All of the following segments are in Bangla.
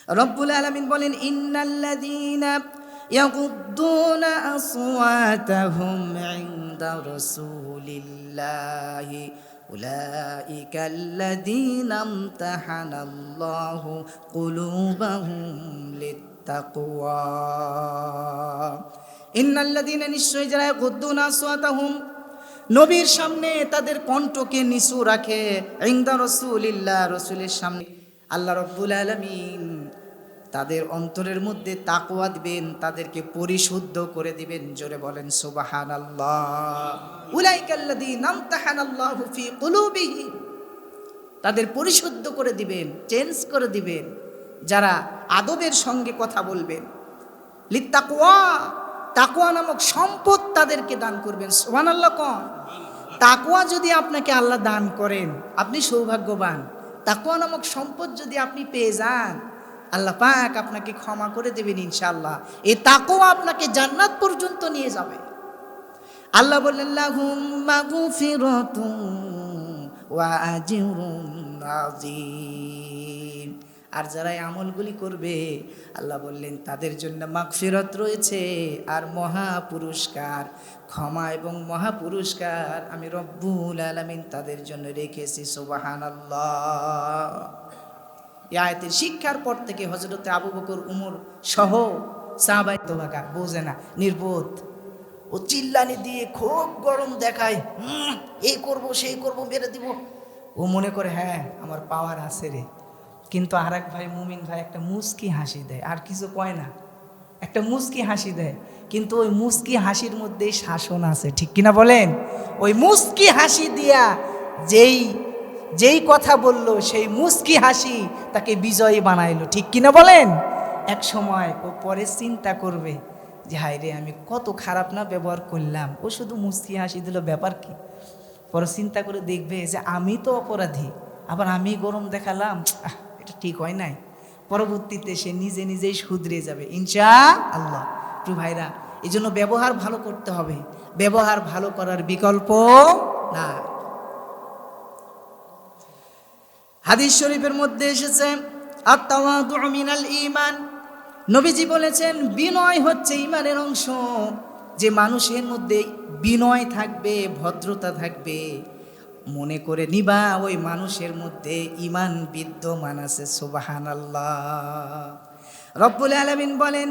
রব্বুল আলামিন বলেন, ইন্নাল্লাযীনা ইয়াগুদ্দুনা আসওয়াতাহুম ইনদা রাসূলিল্লাহি উলাইকাল্লাযীনা ইমতাহানাল্লাহু কুলুবাহুম লিত্তাকওয়া। ইন্নাল্লাযীনা, নিশ্চয় যারা ইয়াগুদ্দুনা আসওয়াতাহুম, নবীর সামনে তাদের কণ্ঠকে নিচু রাখে, ইনদা রাসূলিল্লাহ, রাসূলের সামনে, আল্লাহ রাব্বুল আলামিন তাদের অন্তরের মধ্যে তাকওয়া দিবেন, তাদেরকে পরিশুদ্ধ করে দিবেন। জোরে বলেন সুবহানাল্লাহ। উলাইকাল্লাযীনা ইমতাহানাল্লাহু ফি কুলুবিহিম, তাদের পরিশুদ্ধ করে দিবেন, চেঞ্জ করে দিবেন, যারা আদবের সঙ্গে কথা বলবেন। লিত্তাকওয়া, তাকওয়া নামক সম্পদ তাদেরকে দান করবেন। সুবহানাল্লাহ কোন। তাকওয়া যদি আপনাকে আল্লাহ দান করেন, আপনি সৌভাগ্যবান। তাকওয়া নামক সম্পদ যদি আপনি পেয়ে যান, আল্লাহ পাক আপনাকে ক্ষমা করে দেবেন ইনশাআল্লাহ। এই তাকওয়া আপনাকে জান্নাত পর্যন্ত নিয়ে যাবে। আল্লাহ বললেন, লাহুম মাগফিরাতুন ওয়া আজরুন আযীম। আর যারা এই আমলগুলি করবে, আল্লাহ বললেন তাদের জন্য মাগফিরাত রয়েছে আর মহা পুরস্কার, ক্ষমা এবং মহা পুরস্কার আমি রব্বুল আলামিন তাদের জন্য রেখেছি। সুবহানাল্লাহ। এই আয়াতের শিক্ষার পর থেকে হযরত আবু বকর, উমর সহ সাহাবায়ে তোবাকা বোঝে না, নির্বোধ। ও চিল্লানি দিয়ে খুব গরম দেখায়, এই করব সেই করব, মেরে দিব। ও মনে করে হ্যাঁ আমার পাওয়ার আছে রে। কিন্তু আর এক ভাই, মুমিন ভাই, একটা মুস্কি হাসি দেয়, আর কিছু কয় না, একটা মুস্কি হাসি দেয়। কিন্তু ওই মুস্কি হাসির মধ্যেই শাসন আছে, ঠিক কিনা বলেন? ওই মুস্কি হাসি দিয়া যেই যেই কথা বলল, সেই মুস্কি হাসি তাকে বিজয়ী বানাইলো, ঠিক কিনা বলেন? এক সময় ও পরে চিন্তা করবে যে হায় রে, আমি কত খারাপ না ব্যবহার করলাম, ও শুধু মুস্কি হাসি দিল, ব্যাপার কি? পরে চিন্তা করে দেখবে যে আমি তো অপরাধী, আবার আমি গরম দেখালাম, এটা ঠিক হয় নাই। পরবর্তীতে সে নিজে নিজেই শুধরে যাবে ইনশাআল্লাহ। প্রিয় ভাইরা, এই জন্য ব্যবহার ভালো করতে হবে, ব্যবহার ভালো করার বিকল্প না। হাদিস শরীফের মধ্যে এসেছে, আত-তাওয়াদু মিনাল ঈমান, নবীজি বলেছেন বিনয় হচ্ছে ঈমানের অংশ। যে মানুষের মধ্যে বিনয় থাকবে, ভদ্রতা থাকবে, মনে করে নিবা ওই মানুষের মধ্যে ঈমান বিদ্যমান আছে। সুবহানাল্লাহ। রব্বুল আলামিন বলেন,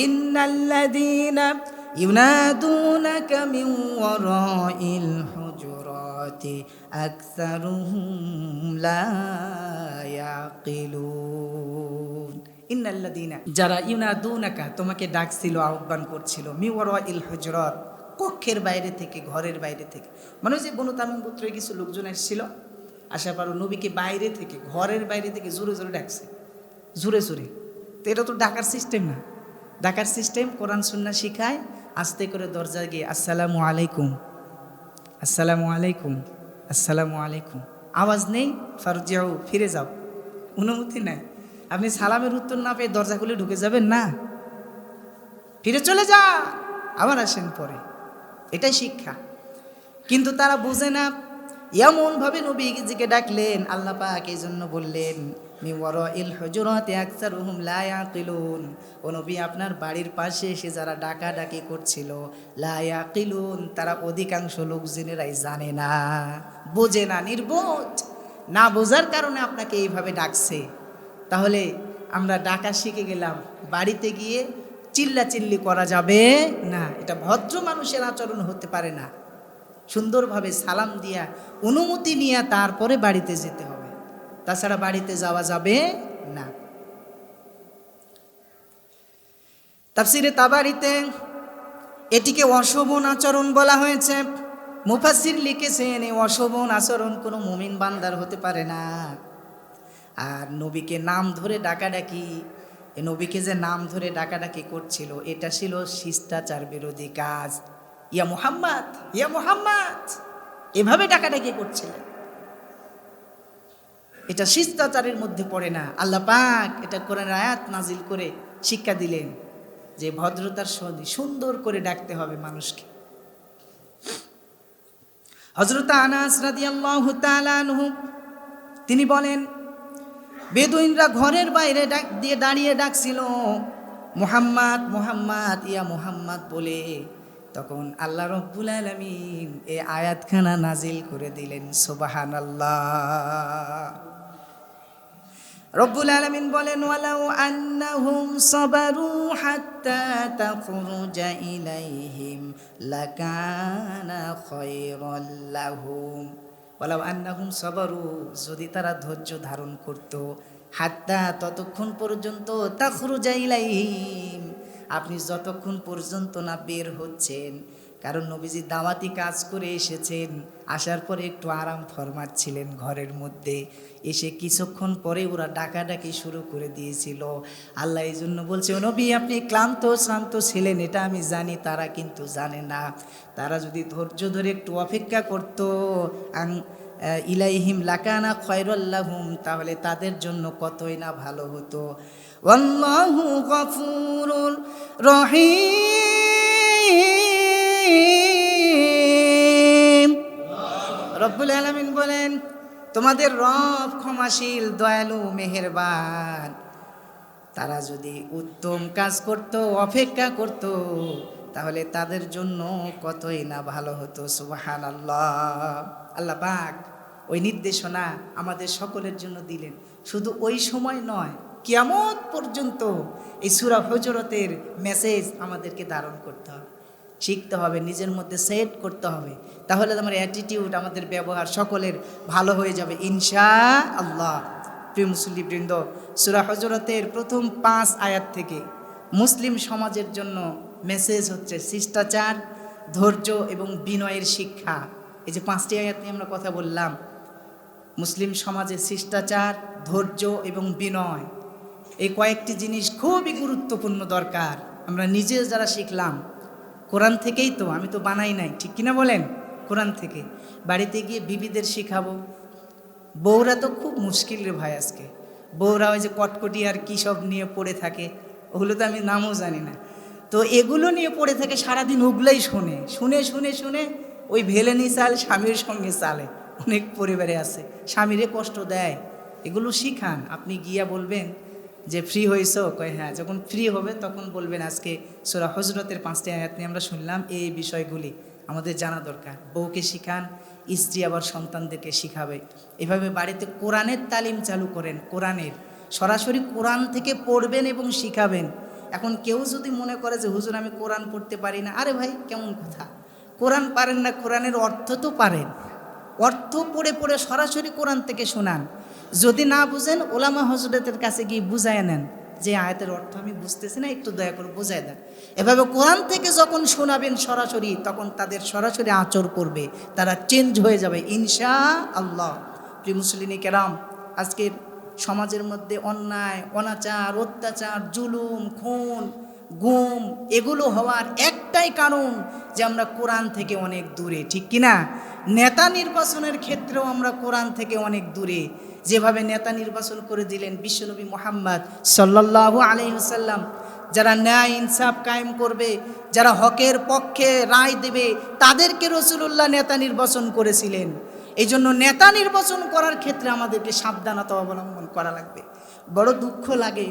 ইন্নাল্লাযীনা ইউনাদুনাকা মিন ওয়ারাইল হুজুরাতি আকসারুহুম লা ইয়াকিলুন। ইন্নাল্লাযীনা, যারা ইউনাদুনাকা, তোমাকে ডাকছিল, আহ্বান করছিল, মিন ওয়ারাইল হুজুরাত, কক্ষের বাইরে থেকে, ঘরের বাইরে থেকে। মানে যে বনু তামিম গোত্রের কিছু লোকজন এসেছিল, আসার পর নবীকে বাইরে থেকে, ঘরের বাইরে থেকে জোরে জোরে ডাকছে, জোরে জোরে। তো এটা তো ডাকার সিস্টেম না। ডাকার সিস্টেম কোরআন সুন্নাহ শিখায়, আস্তে করে দরজা গিয়ে আসসালামু আলাইকুম, আসসালামু আলাইকুম, আসসালামু আলাইকুম। আওয়াজ নেই, ফারজিউ, ফিরে যাও, অনুমতি নাই। আপনি সালামের উত্তর না পেয়ে দরজা খুলে ঢুকে যাবেন না, ফিরে চলে যা, আবার আসেন পরে। এটাই শিক্ষা। কিন্তু তারা বুঝে না, এমনভাবে নবীজিকে ডাকলেন, আল্লাহ পাক এই জন্য বললেন মিন ওয়ারাইল হুজুরাতি আকসারুহুম লা ইয়াকিলুন। ও নবী, আপনার বাড়ির পাশে এসে যারা ডাকাডাকি করছিল, লা ইয়াকিলুন, তারা অধিকাংশ লোকজনেরাই জানে না, বোঝে না, নির্বোধ। না বোঝার কারণে আপনাকে এইভাবে ডাকছে। তাহলে আমরা ডাকা শিখে গেলাম, বাড়িতে গিয়ে চিল্লাচিল্লি করা যাবে না, এটা ভদ্র মানুষের আচরণ হতে পারে না। সুন্দরভাবে সালাম দিয়া, অনুমতি নিয়ে তারপরে বাড়িতে যেতে হবে, তাছাড়া বাড়িতে যাওয়া যাবে না। তাফসিরে তাবারিতে এটিকে অশোভন আচরণ বলা হয়েছে। মুফাসসির লিখেছেন, এই অশোভন আচরণ কোনো মুমিন বান্দার হতে পারে না। আর নবীকে নাম ধরে ডাকাডাকি, এই নবীকে যে নাম ধরে ডাকাডাকি করছিল, এটা ছিল শিষ্টাচার বিরোধী কাজ। ইয়া মুহাম্মদ, ইয়া মুহাম্মদ, এভাবে ডাকাডাকি করছিলেন, এটা শিষ্টাচারের মধ্যে পড়ে না। আল্লাহ পাক এটা কোরআনের আয়াত নাজিল করে শিক্ষা দিলেন যে ভদ্রতার সঙ্গে সুন্দর করে ডাকতে হবে মানুষকে। হযরত আনাস রাদিয়াল্লাহু তাআলা আনহু তিনি বলেন, বেদুইনরা ঘরের বাইরে ডাক দিয়ে দাঁড়িয়ে ডাকছিল, মুহাম্মদ মুহাম্মদ ইয়া মুহাম্মদ বলে। তখন আল্লাহ রব্বুল আলামিন এই আয়াতখানা নাজিল করে দিলেন, সুবহানাল্লাহ। রব্বুল আলামিন বলেন, ওয়ালাউ আন্নাহুম সাবারু হাত্তা তাখরুজা ইলাইহিম লাকানা খায়রাল লাহুম। ওয়ালাউ আন্নাহুম সাবারু, যদি তারা ধৈর্য ধারণ করত, হাত্তা ততক্ষণ পর্যন্ত, তাখরুজা ইলাইহিম আপনি যতক্ষণ পর্যন্ত না বের হচ্ছেন, কারণ নবীজি দাওয়াতি কাজ করে এসেছেন, আসার পরে একটু আরাম ফরমাচ্ছিলেন ঘরের মধ্যে, এসে কিছুক্ষণ পরে ওরা ডাকাডাকি শুরু করে দিয়েছিল। আল্লাহ এই জন্য বলছে, ও নবী আপনি ক্লান্ত শ্রান্ত ছিলেন, এটা আমি জানি, তারা কিন্তু জানে না। তারা যদি ধৈর্য ধরে একটু অপেক্ষা করতো, ইলাইহিম লাকানা খায়রাল লাহুম, তাহলে তাদের জন্য কতই না ভালো হতো। আল্লাহু গফুরুর রহিম। রব্বুল আলামিন বলেন, তোমাদের রব ক্ষমাশীল, দয়ালু, মেহেরবান। তারা যদি উত্তম কাজ করত, অপেক্ষা করত, তাহলে তাদের জন্য কতই না ভালো হতো। সুবহানাল্লাহ। আল্লাহ পাক ওই নির্দেশনা আমাদের সকলের জন্য দিলেন। শুধু ওই সময় নয়, কিয়ামত পর্যন্ত এই সূরা হুজুরাতের মেসেজ আমাদেরকে ধারণ করতে হবে, শিখতে হবে, নিজের মধ্যে সেট করতে হবে। তাহলে আমার অ্যাটিটিউড, আমাদের ব্যবহার সকলের ভালো হয়ে যাবে ইনশাআল্লাহ। প্রিয় মুসল্লিবৃন্দ, সূরা হুজুরাতের প্রথম 5 আয়াত থেকে মুসলিম সমাজের জন্য মেসেজ হচ্ছে শিষ্টাচার, ধৈর্য এবং বিনয়ের শিক্ষা। এই যে 5টি আয়াত নিয়ে আমরা কথা বললাম, মুসলিম সমাজে শিষ্টাচার, ধৈর্য এবং বিনয়, এই কয়েকটি জিনিস খুবই গুরুত্বপূর্ণ দরকার। আমরা নিজে যারা শিখলাম কোরআন থেকেই তো, আমি তো বানাই নাই, ঠিক কিনা বলেন? কোরআন থেকে। বাড়িতে গিয়ে বিবিদের শিখাবো। বউরা তো খুব মুশকিল রে ভাই আজকে। বউরা ওই যে কটকটি আর কী সব নিয়ে পড়ে থাকে, ওগুলো তো আমি নামও জানি না। তো এগুলো নিয়ে পড়ে থাকে সারাদিন, ওগুলাই শুনে শুনে শুনে শুনে ওই ভেলেনি চাল স্বামীর সঙ্গে চালে। অনেক পরিবারে আছে, স্বামীরে কষ্ট দেয়। এগুলো শিখান। আপনি গিয়া বলবেন যে ফ্রি হয়েছো, কয় হ্যাঁ। যখন ফ্রি হবে তখন বলবেন আজকে সূরা হুজুরাতের 5টি আয়াত নিয়ে আমরা শুনলাম, এই বিষয়গুলি আমাদের জানা দরকার। বউকে শিখান, স্ত্রী আবার সন্তানদেরকে শিখাবে। এভাবে বাড়িতে কোরআনের তালিম চালু করেন। কোরআনের সরাসরি কোরআন থেকে পড়বেন এবং শিখাবেন। এখন কেউ যদি মনে করে যে হুজুর আমি কোরআন পড়তে পারি না, আরে ভাই কেমন কথা, কোরআন পারেন না, কোরআনের অর্থ তো পারেন। অর্থ পড়ে পড়ে সরাসরি কোরআন থেকে শোনান। যদি না বুঝেন ওলামা হযরতের কাছে গিয়ে বুঝায় নেন, যে আয়াতের অর্থ আমি বুঝতেছি না, একটু দয়া করে বুঝায় দেন। এভাবে কোরআন থেকে যখন শোনাবেন সরাসরি, তখন তাদের সরাসরি আচর করবে, তারা চেঞ্জ হয়ে যাবে ইনশাআল্লাহ। প্রিয় মুসলিম কেরাম, আজকের সমাজের মধ্যে অন্যায়, অনাচার, অত্যাচার, জুলুম, খুন, গুম, এগুলো হওয়ার একটাই কারণ যে আমরা কোরআন থেকে অনেক দূরে, ঠিক কিনা? নেতা নির্বাচনের ক্ষেত্রেও আমরা কোরআন থেকে অনেক দূরে। যেভাবে নেতা নির্বাচন করে দিলেন বিশ্বনবী মুহাম্মদ সাল্লাল্লাহু আলাইহি ওয়াসাল্লাম, যারা ন্যায় ইনসাফ কায়েম করবে, যারা হকের পক্ষে রায় দেবে, তাদেরকে রাসূলুল্লাহ নেতা নির্বাচন করেছিলেন। এই জন্য নেতা নির্বাচন করার ক্ষেত্রে আমাদেরকে সাবধানতা অবলম্বন করা লাগবে। বড় দুঃখ লাগে